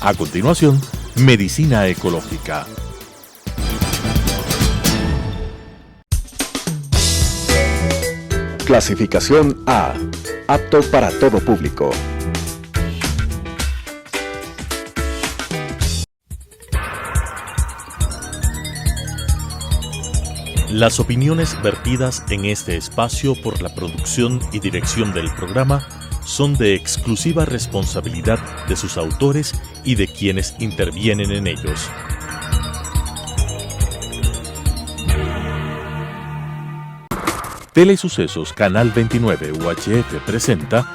A continuación, Medicina Ecológica. Clasificación A. Apto para todo público. Las opiniones vertidas en este espacio por la producción y dirección del programa son de exclusiva responsabilidad de sus autores y de quienes intervienen en ellos. Telesucesos Canal 29 UHF presenta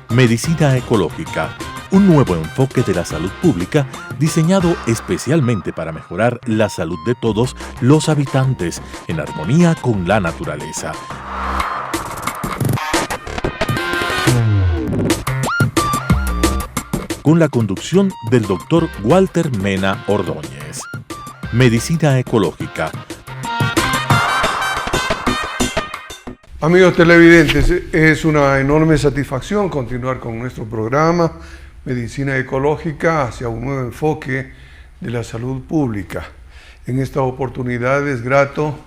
Medicina Ecológica, un nuevo enfoque de la salud pública diseñado especialmente para mejorar la salud de todos los habitantes en armonía con la naturaleza. Con la conducción del Dr. Walter Mena Ordóñez. Medicina Ecológica. Amigos televidentes, es una enorme satisfacción continuar con nuestro programa Medicina Ecológica hacia un nuevo enfoque de la salud pública. En esta oportunidad es grato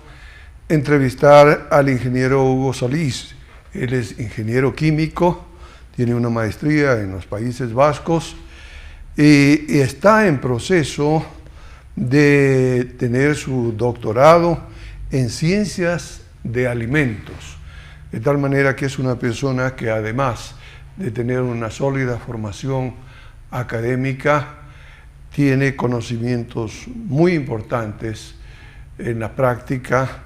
entrevistar al ingeniero Hugo Solís. Él es ingeniero químico, tiene una maestría en los Países Vascos y está en proceso de tener su doctorado en ciencias de alimentos. De tal manera que es una persona que, además de tener una sólida formación académica, tiene conocimientos muy importantes en la práctica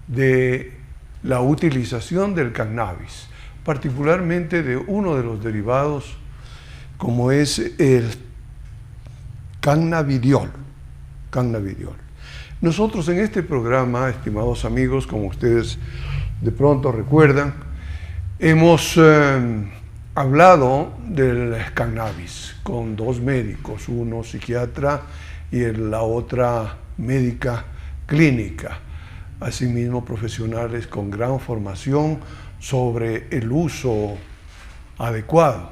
de la utilización del cannabis, particularmente de uno de los derivados como es el cannabidiol. Nosotros en este programa, estimados amigos, como ustedes de pronto recuerdan, hemos hablado del cannabis con dos médicos, uno psiquiatra y la otra médica clínica, asimismo profesionales con gran formación sobre el uso adecuado,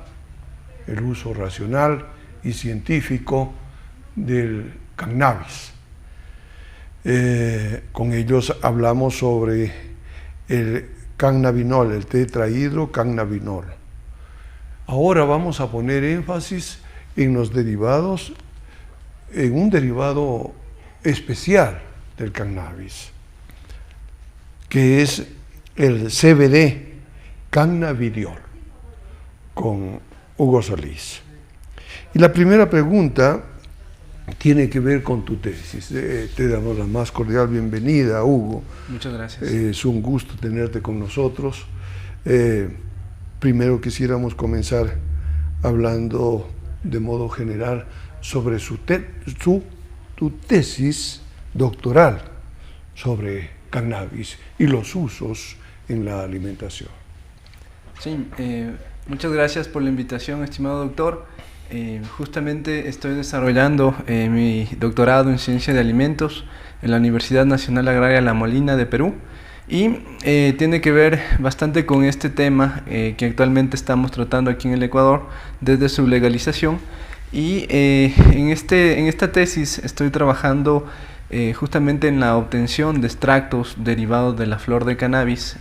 el uso racional y científico del cannabis. Con ellos hablamos sobre el cannabinol, el tetrahidrocannabinol. Ahora vamos a poner énfasis en los derivados, en un derivado especial del cannabis, que es el CBD, cannabidiol, con Hugo Solís. Y la primera pregunta tiene que ver con tu tesis. Te damos la más cordial bienvenida, Hugo. Muchas gracias. Es un gusto tenerte con nosotros. Primero quisiéramos comenzar hablando de modo general sobre tu tesis doctoral sobre cannabis y los usos en la alimentación. Sí, muchas gracias por la invitación, estimado doctor. Justamente estoy desarrollando mi doctorado en Ciencia de Alimentos en la Universidad Nacional Agraria La Molina de Perú y tiene que ver bastante con este tema que actualmente estamos tratando aquí en el Ecuador desde su legalización y en esta tesis estoy trabajando justamente en la obtención de extractos derivados de la flor de cannabis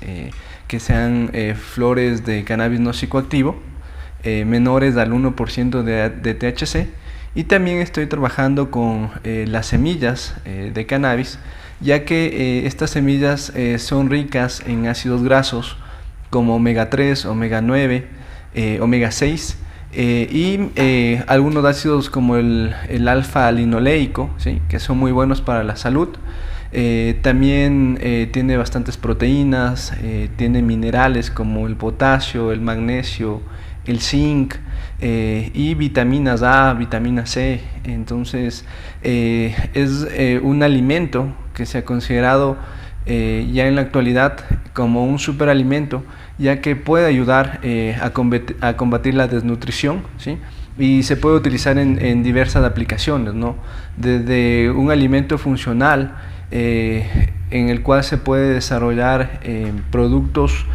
que sean flores de cannabis no psicoactivo menores al 1% de THC, y también estoy trabajando con las semillas de cannabis, ya que estas semillas son ricas en ácidos grasos como omega 3, omega 9, omega 6 y algunos ácidos como el alfa-linoleico, ¿sí?, que son muy buenos para la salud. También tiene bastantes proteínas, tiene minerales como el potasio, el magnesio, el zinc y vitaminas A, vitamina C. Entonces es un alimento que se ha considerado ya en la actualidad como un superalimento, ya que puede ayudar a combatir la desnutrición, ¿sí?, y se puede utilizar en diversas aplicaciones, ¿no? Desde un alimento funcional en el cual se puede desarrollar productos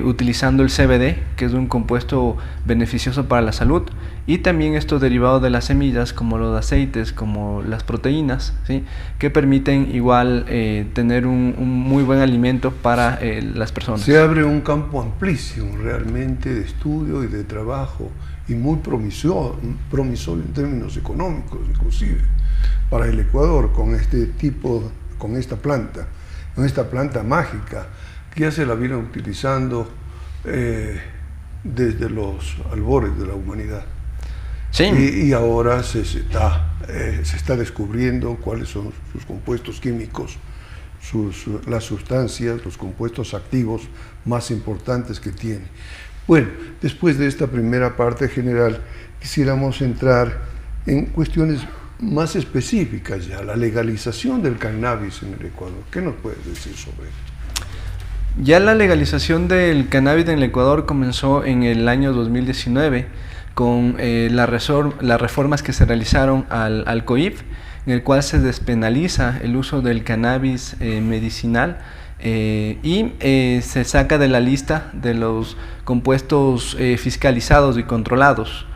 utilizando el CBD, que es un compuesto beneficioso para la salud, y también estos derivados de las semillas, como los aceites, como las proteínas, ¿sí? Que permiten igual tener un muy buen alimento para las personas. Se abre un campo amplísimo realmente de estudio y de trabajo, y muy promisorio en términos económicos inclusive, para el Ecuador, con esta planta mágica, que ya se la viene utilizando desde los albores de la humanidad. Sí. Y ahora se está descubriendo cuáles son sus compuestos químicos, las sustancias, los compuestos activos más importantes que tiene. Bueno, después de esta primera parte general, quisiéramos entrar en cuestiones más específicas ya, la legalización del cannabis en el Ecuador. ¿Qué nos puedes decir sobre eso? Ya la legalización del cannabis en el Ecuador comenzó en el año 2019 con las reformas que se realizaron al COIP, en el cual se despenaliza el uso del cannabis medicinal y se saca de la lista de los compuestos fiscalizados y controlados.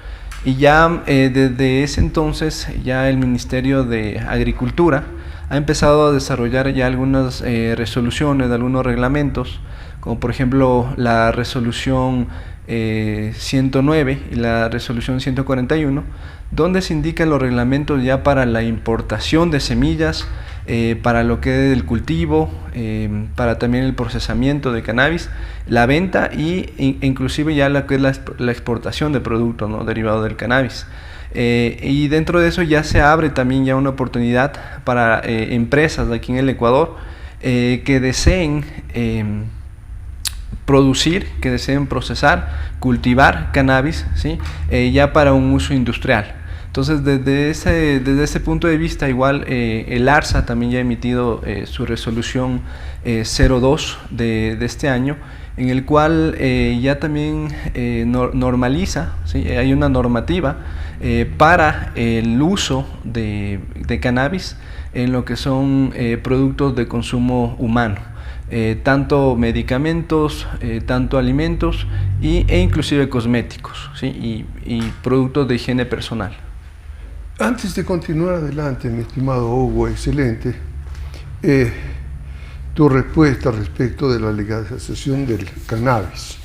Y ya desde ese entonces ya el Ministerio de Agricultura ha empezado a desarrollar ya algunas resoluciones, algunos reglamentos, como por ejemplo la resolución 109 y la resolución 141, donde se indican los reglamentos ya para la importación de semillas, para lo que es el cultivo, para también el procesamiento de cannabis, la venta e inclusive ya lo que es la exportación de productos, ¿no?, derivados del cannabis. Y dentro de eso ya se abre también ya una oportunidad para empresas de aquí en el Ecuador que deseen producir, que deseen procesar, cultivar cannabis, ¿sí?, ya para un uso industrial. Entonces, desde ese punto de vista, igual el ARSA también ya ha emitido su resolución 02 de este año, en el cual ya también normaliza, ¿sí?, hay una normativa para el uso de cannabis en lo que son productos de consumo humano. Tanto medicamentos, tanto alimentos e inclusive cosméticos, ¿sí?, y productos de higiene personal. Antes de continuar adelante, mi estimado Hugo, excelente, tu respuesta respecto de la legalización del cannabis.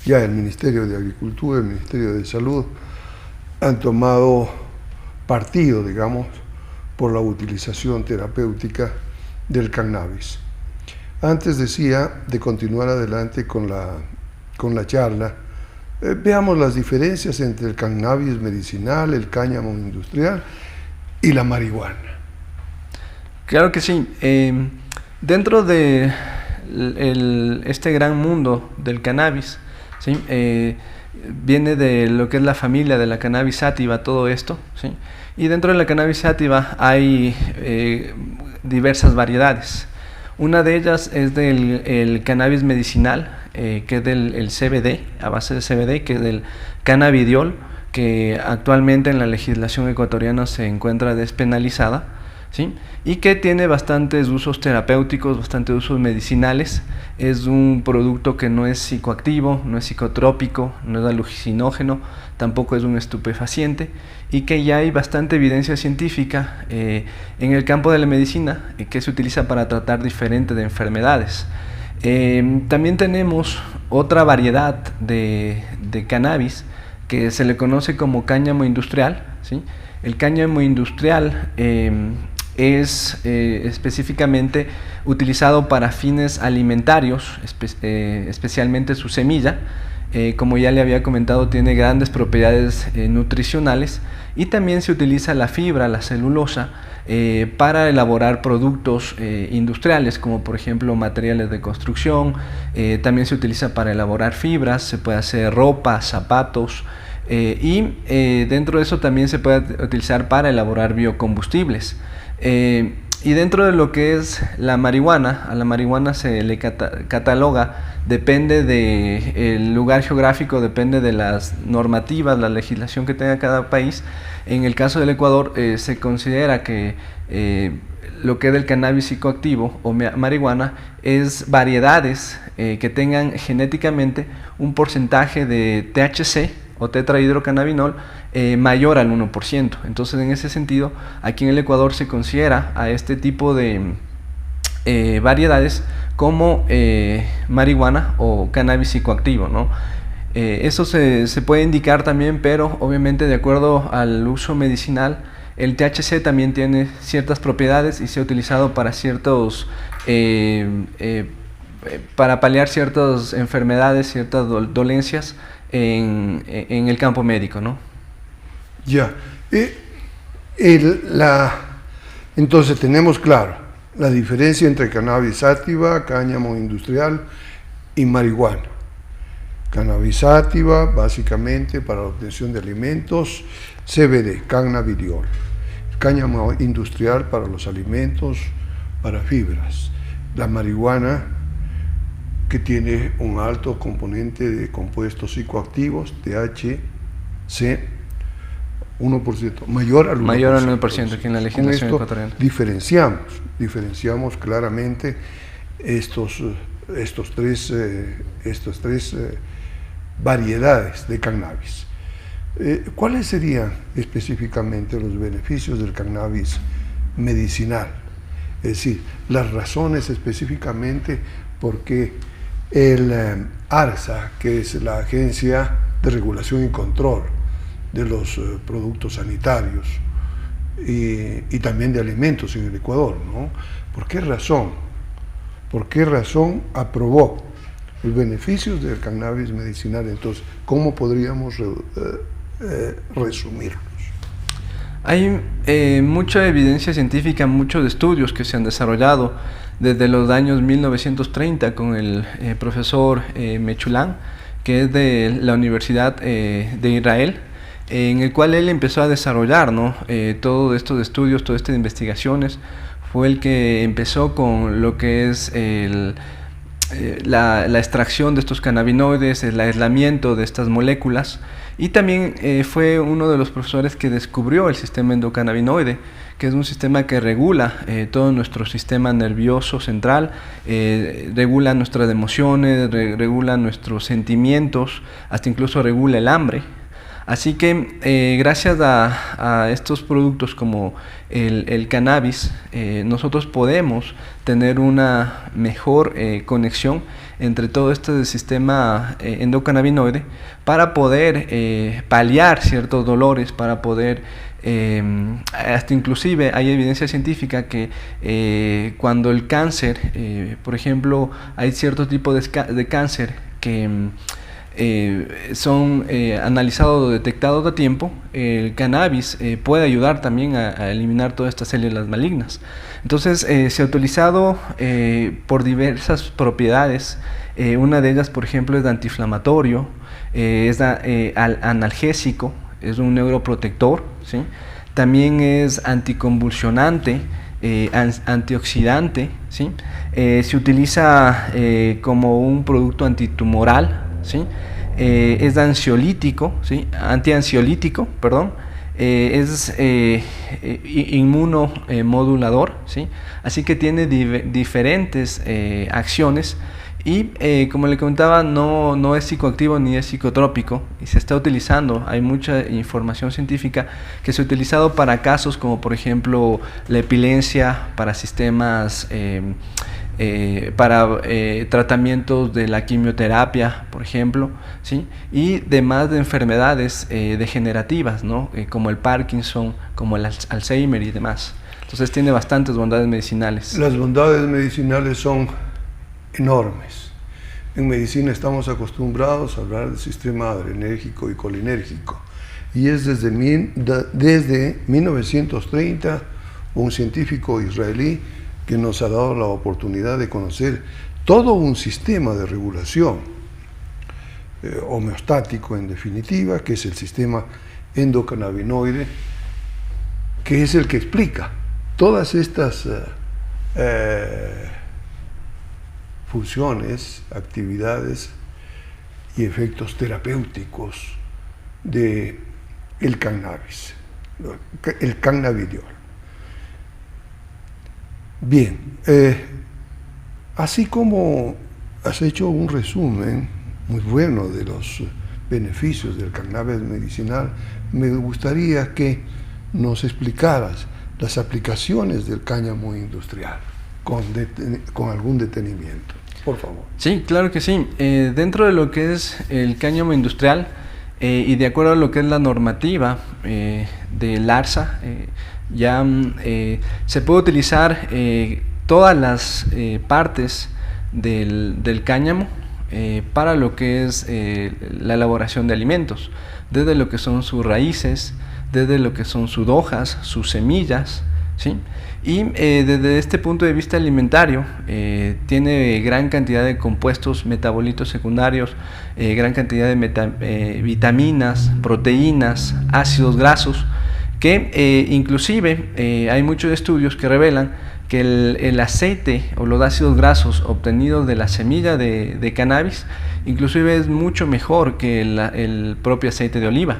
Ya el Ministerio de Agricultura, el Ministerio de Salud han tomado partido, digamos, por la utilización terapéutica del cannabis. Antes decía de continuar adelante con la charla, veamos las diferencias entre el cannabis medicinal, el cáñamo industrial y la marihuana. Claro que sí. Dentro de este gran mundo del cannabis, ¿sí?, viene de lo que es la familia de la cannabis sativa, todo esto, ¿sí? Y dentro de la cannabis sativa hay diversas variedades. Una de ellas es del cannabis medicinal, que es del CBD, a base de CBD, que es del cannabidiol, que actualmente en la legislación ecuatoriana se encuentra despenalizada, ¿sí?, y que tiene bastantes usos terapéuticos, bastantes usos medicinales. Es un producto que no es psicoactivo, no es psicotrópico, no es alucinógeno, tampoco es un estupefaciente, y que ya hay bastante evidencia científica en el campo de la medicina que se utiliza para tratar diferentes de enfermedades. También tenemos otra variedad de cannabis que se le conoce como cáñamo industrial, ¿sí? El cáñamo industrial es específicamente utilizado para fines alimentarios, especialmente su semilla. Como ya le había comentado, tiene grandes propiedades nutricionales, y también se utiliza la fibra, la celulosa, para elaborar productos industriales, como por ejemplo materiales de construcción. También se utiliza para elaborar fibras, se puede hacer ropa, zapatos, y dentro de eso también se puede utilizar para elaborar biocombustibles. Y dentro de lo que es la marihuana, a la marihuana se le cataloga, depende del lugar geográfico, depende de las normativas, la legislación que tenga cada país. En el caso del Ecuador se considera que lo que es del cannabis psicoactivo o marihuana es variedades que tengan genéticamente un porcentaje de THC o tetrahidrocannabinol mayor al 1%. Entonces, en ese sentido, aquí en el Ecuador se considera a este tipo de variedades como marihuana o cannabis psicoactivo, ¿no? Eso se puede indicar también, pero obviamente de acuerdo al uso medicinal, el THC también tiene ciertas propiedades y se ha utilizado para para paliar ciertas enfermedades, ciertas dolencias en el campo médico, ¿no? Ya. Entonces tenemos claro la diferencia entre cannabis sativa, cáñamo industrial y marihuana. Cannabis sativa, básicamente para la obtención de alimentos, CBD, cannabidiol. Cáñamo industrial para los alimentos, para fibras. La marihuana, que tiene un alto componente de compuestos psicoactivos, THC, 1%, mayor al 1%. Mayor al 9% que en la legislación ecuatoriana. Diferenciamos claramente estos tres variedades de cannabis. ¿Cuáles serían específicamente los beneficios del cannabis medicinal? Es decir, las razones específicamente por qué el ARSA, que es la Agencia de Regulación y Control de los Productos Sanitarios y también de alimentos en el Ecuador, ¿no? ¿Por qué razón aprobó los beneficios del cannabis medicinal? Entonces, ¿cómo podríamos resumirlos? Hay mucha evidencia científica, muchos estudios que se han desarrollado desde los años 1930 con el profesor Mechulam, que es de la Universidad de Israel, en el cual él empezó a desarrollar, ¿no? Todos estos estudios, todas estas investigaciones. Fue el que empezó con lo que es la extracción de estos cannabinoides, el aislamiento de estas moléculas, y también fue uno de los profesores que descubrió el sistema endocannabinoide, que es un sistema que regula todo nuestro sistema nervioso central, regula nuestras emociones, regula nuestros sentimientos, hasta incluso regula el hambre. Así que gracias a estos productos como el cannabis, nosotros podemos tener una mejor conexión entre todo este sistema endocannabinoide para poder paliar ciertos dolores, para poder, hasta inclusive hay evidencia científica que cuando el cáncer, por ejemplo, hay ciertos tipos de cáncer que son analizados o detectados a tiempo, el cannabis puede ayudar también a eliminar todas estas células malignas. Entonces se ha utilizado por diversas propiedades. Una de ellas, por ejemplo, es de antiinflamatorio, es analgésico, es un neuroprotector, ¿sí? También es anticonvulsionante, antioxidante, ¿sí? Se utiliza como un producto antitumoral, ¿sí? Es ansiolítico, ¿sí? Antiansiolítico, perdón, es inmunomodulador, ¿sí? Así que tiene diferentes acciones y como le comentaba, no es psicoactivo ni es psicotrópico y se está utilizando. Hay mucha información científica que se ha utilizado para casos como por ejemplo la epilepsia, para sistemas para tratamientos de la quimioterapia, por ejemplo, ¿sí? Y demás de enfermedades degenerativas, ¿no? Como el Parkinson, como el Alzheimer y demás. Entonces tiene bastantes bondades medicinales. Las bondades medicinales son enormes. En medicina estamos acostumbrados a hablar del sistema adrenérgico y colinérgico. Y es desde 1930 un científico israelí que nos ha dado la oportunidad de conocer todo un sistema de regulación homeostático en definitiva, que es el sistema endocannabinoide, que es el que explica todas estas funciones, actividades y efectos terapéuticos de el cannabis, el cannabidiol. Bien, así como has hecho un resumen muy bueno de los beneficios del cannabis medicinal, me gustaría que nos explicaras las aplicaciones del cáñamo industrial con algún detenimiento, por favor. Sí, claro que sí. Dentro de lo que es el cáñamo industrial y de acuerdo a lo que es la normativa del ARSA, ya se puede utilizar todas las partes del cáñamo para lo que es la elaboración de alimentos, desde lo que son sus raíces, desde lo que son sus hojas, sus semillas, ¿sí? Y desde este punto de vista alimentario tiene gran cantidad de compuestos metabolitos secundarios, gran cantidad de vitaminas, proteínas, ácidos grasos, que inclusive hay muchos estudios que revelan que el aceite o los ácidos grasos obtenidos de la semilla de cannabis inclusive es mucho mejor que el propio aceite de oliva.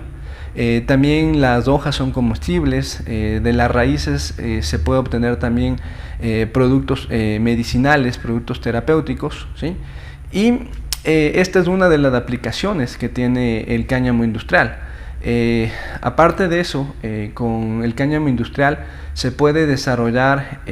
También las hojas son comestibles, de las raíces se puede obtener también productos medicinales, productos terapéuticos, ¿sí? Y esta es una de las aplicaciones que tiene el cáñamo industrial. Aparte de eso, con el cáñamo industrial se puede desarrollar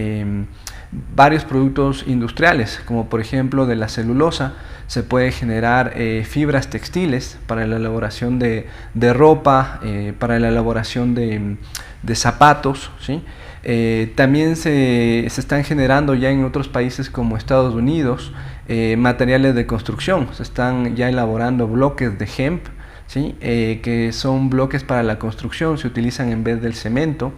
varios productos industriales, como por ejemplo de la celulosa se puede generar fibras textiles para la elaboración de ropa, para la elaboración de zapatos, ¿sí? También se están generando ya en otros países como Estados Unidos materiales de construcción, se están ya elaborando bloques de hemp, ¿sí? Que son bloques para la construcción, se utilizan en vez del cemento.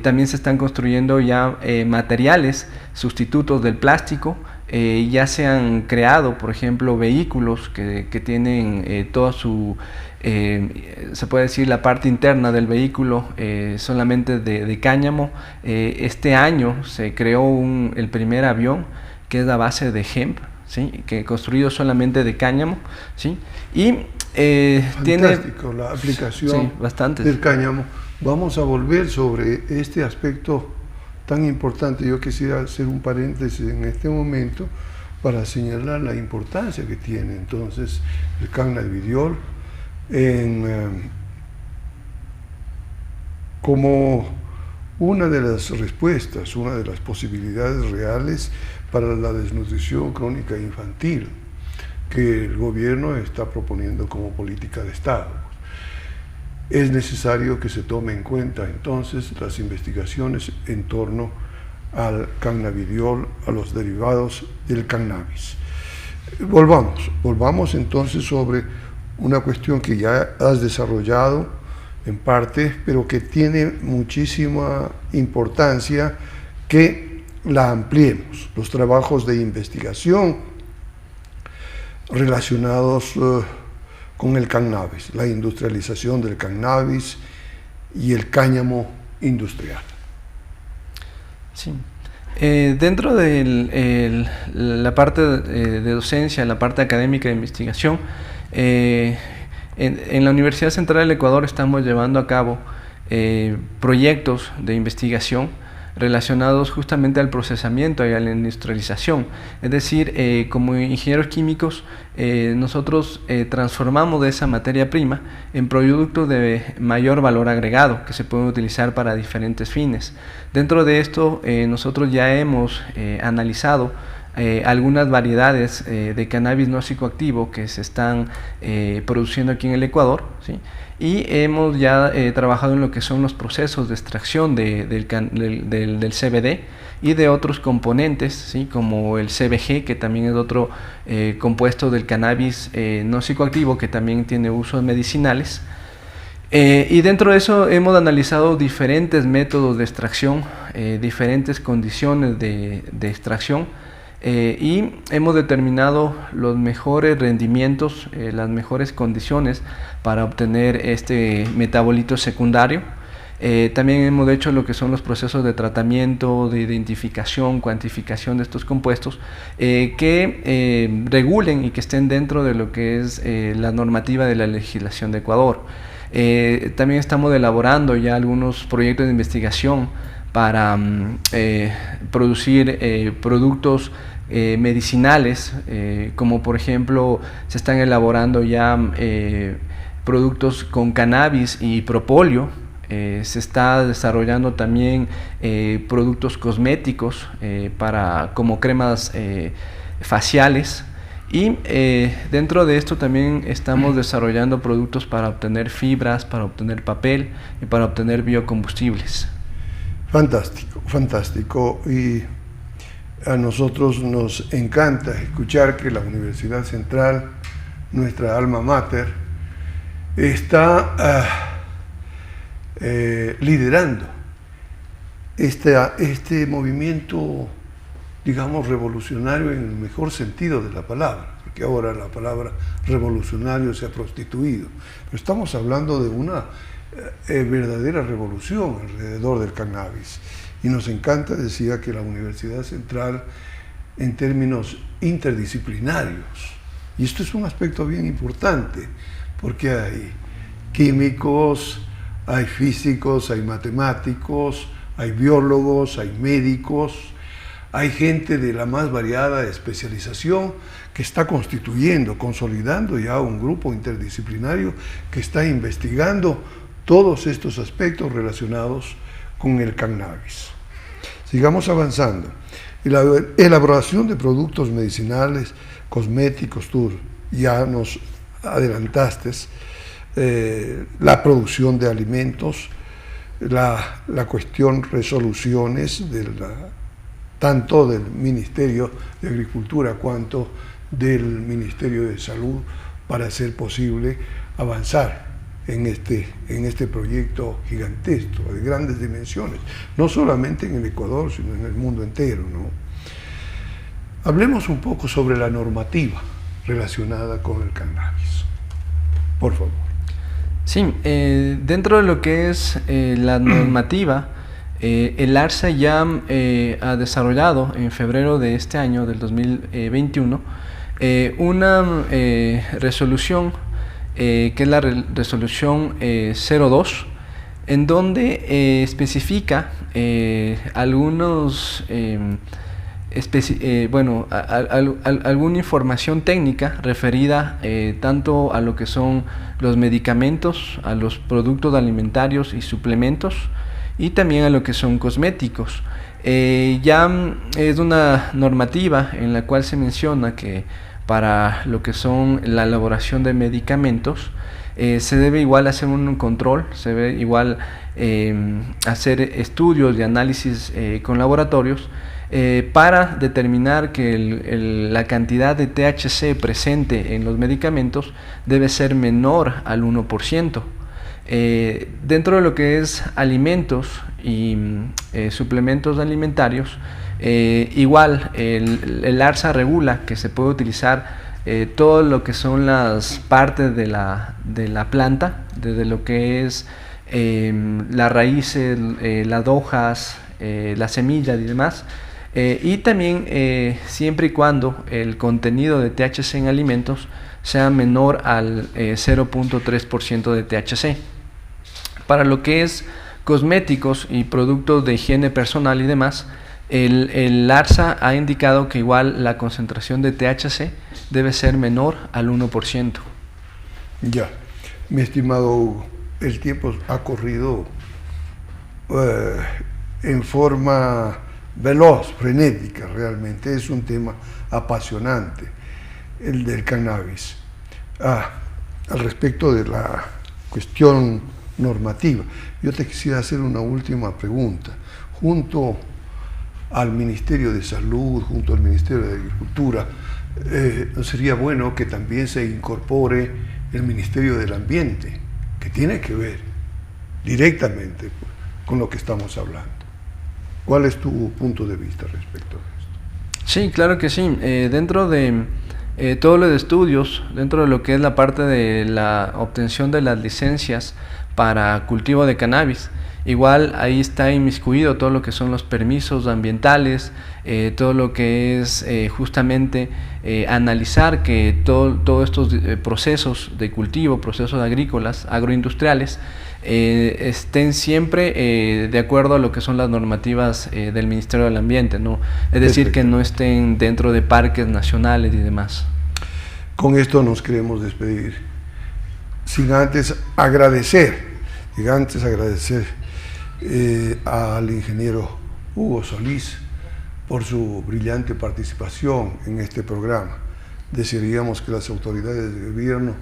También se están construyendo ya materiales sustitutos del plástico. Ya se han creado, por ejemplo, vehículos que tienen toda su, se puede decir, la parte interna del vehículo solamente de cáñamo. Este año se creó el primer avión que es a base de hemp, ¿sí? Que construido solamente de cáñamo, ¿sí? Y tiene la aplicación sí, del cáñamo. Vamos a volver sobre este aspecto tan importante. Yo quisiera hacer un paréntesis en este momento para señalar la importancia que tiene entonces el cannabidiol como una de las respuestas, una de las posibilidades reales para la desnutrición crónica infantil que el gobierno está proponiendo como política de Estado. Es necesario que se tome en cuenta entonces las investigaciones en torno al cannabidiol, a los derivados del cannabis. Volvamos entonces sobre una cuestión que ya has desarrollado en parte, pero que tiene muchísima importancia que la ampliemos. Los trabajos de investigación relacionados con el cannabis, la industrialización del cannabis y el cáñamo industrial. Sí. Dentro de la parte de docencia, la parte académica de investigación, en la Universidad Central del Ecuador estamos llevando a cabo proyectos de investigación relacionados justamente al procesamiento y a la industrialización. Es decir, como ingenieros químicos, nosotros transformamos de esa materia prima en productos de mayor valor agregado que se pueden utilizar para diferentes fines. Dentro de esto, nosotros ya hemos analizado algunas variedades de cannabis no psicoactivo que se están produciendo aquí en el Ecuador, ¿sí? Y hemos ya trabajado en lo que son los procesos de extracción del CBD y de otros componentes, ¿sí? Como el CBG, que también es otro compuesto del cannabis no psicoactivo que también tiene usos medicinales. Y dentro de eso hemos analizado diferentes métodos de extracción, diferentes condiciones de extracción, y hemos determinado los mejores rendimientos, las mejores condiciones para obtener este metabolito secundario. También hemos hecho lo que son los procesos de tratamiento, de identificación, cuantificación de estos compuestos que regulen y que estén dentro de lo que es la normativa de la legislación de Ecuador. También estamos elaborando ya algunos proyectos de investigación para producir productos medicinales, como por ejemplo se están elaborando ya productos con cannabis y propóleo. Se está desarrollando también productos cosméticos como cremas faciales, y dentro de esto también estamos desarrollando productos para obtener fibras, para obtener papel y para obtener biocombustibles. Fantástico, fantástico. Y a nosotros nos encanta escuchar que la Universidad Central, nuestra alma mater, está liderando este movimiento, digamos, revolucionario en el mejor sentido de la palabra, porque ahora la palabra revolucionario se ha prostituido. Pero estamos hablando de una verdadera revolución alrededor del cannabis. Y nos encanta, decía, que la Universidad Central, en términos interdisciplinarios, y esto es un aspecto bien importante, porque hay químicos, hay físicos, hay matemáticos, hay biólogos, hay médicos, hay gente de la más variada especialización que está constituyendo, consolidando ya un grupo interdisciplinario que está investigando todos estos aspectos relacionados con el cannabis. Sigamos avanzando. La elaboración de productos medicinales, cosméticos, tú ya nos adelantaste, la producción de alimentos, la cuestión resoluciones tanto del Ministerio de Agricultura cuanto del Ministerio de Salud para hacer posible avanzar en este proyecto gigantesco, de grandes dimensiones, no solamente en el Ecuador, sino en el mundo entero, ¿no? Hablemos un poco sobre la normativa relacionada con el cannabis, por favor. Sí, dentro de lo que es la normativa, el ARSA ya ha desarrollado en febrero de este año, del 2021, una resolución que es la resolución 02, en donde especifica algunos alguna información técnica referida tanto a lo que son los medicamentos, a los productos alimentarios y suplementos, y también a lo que son cosméticos. Ya es una normativa en la cual se menciona que para lo que son la elaboración de medicamentos se debe igual hacer un control, se debe igual hacer estudios de análisis con laboratorios para determinar que la cantidad de THC presente en los medicamentos debe ser menor al 1%. Dentro de lo que es alimentos y suplementos alimentarios, igual el ARSA regula que se puede utilizar todo lo que son las partes de la planta, desde lo que es las raíces, las hojas, las semillas y demás, y también siempre y cuando el contenido de THC en alimentos sea menor al 0.3% de THC. Para lo que es cosméticos y productos de higiene personal y demás, el ARSA ha indicado que igual la concentración de THC debe ser menor al 1%. Ya, mi estimado Hugo, el tiempo ha corrido en forma veloz, frenética, realmente. Es un tema apasionante, el del cannabis. Al respecto de la cuestión normativa, yo te quisiera hacer una última pregunta. Junto al Ministerio de Salud, junto al Ministerio de Agricultura, ¿no sería bueno que también se incorpore el Ministerio del Ambiente, que tiene que ver directamente con lo que estamos hablando? ¿Cuál es tu punto de vista respecto a esto? Sí, claro que sí. Dentro de todos los estudios, dentro de lo que es la parte de la obtención de las licencias para cultivo de cannabis, Igual ahí está inmiscuido todo lo que son los permisos ambientales, todo lo que es justamente analizar que todos estos procesos de cultivo, procesos agrícolas, agroindustriales, estén siempre de acuerdo a lo que son las normativas del Ministerio del Ambiente, ¿no? Es decir, que no estén dentro de parques nacionales y demás. Con esto nos queremos despedir, sin antes agradecer al ingeniero Hugo Solís por su brillante participación en este programa. Desearíamos que las autoridades de gobierno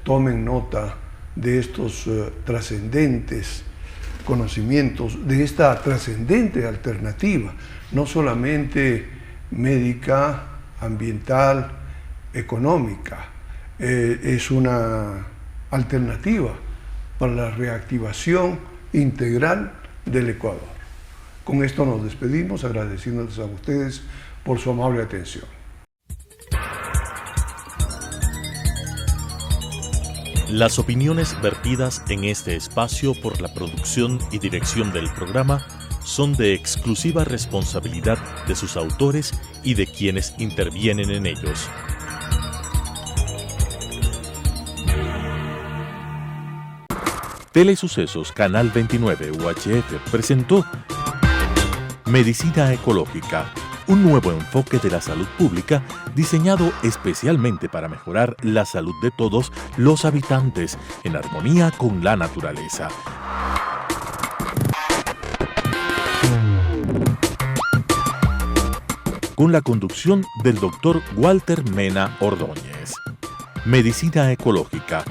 tomen nota de estos trascendentes conocimientos, de esta trascendente alternativa, no solamente médica, ambiental, económica, es una alternativa para la reactivación integral del Ecuador. Con esto nos despedimos, agradeciéndoles a ustedes por su amable atención. Las opiniones vertidas en este espacio por la producción y dirección del programa son de exclusiva responsabilidad de sus autores y de quienes intervienen en ellos. Telesucesos Canal 29 UHF presentó Medicina Ecológica, un nuevo enfoque de la salud pública diseñado especialmente para mejorar la salud de todos los habitantes en armonía con la naturaleza. Con la conducción del Dr. Walter Mena Ordóñez. Medicina Ecológica,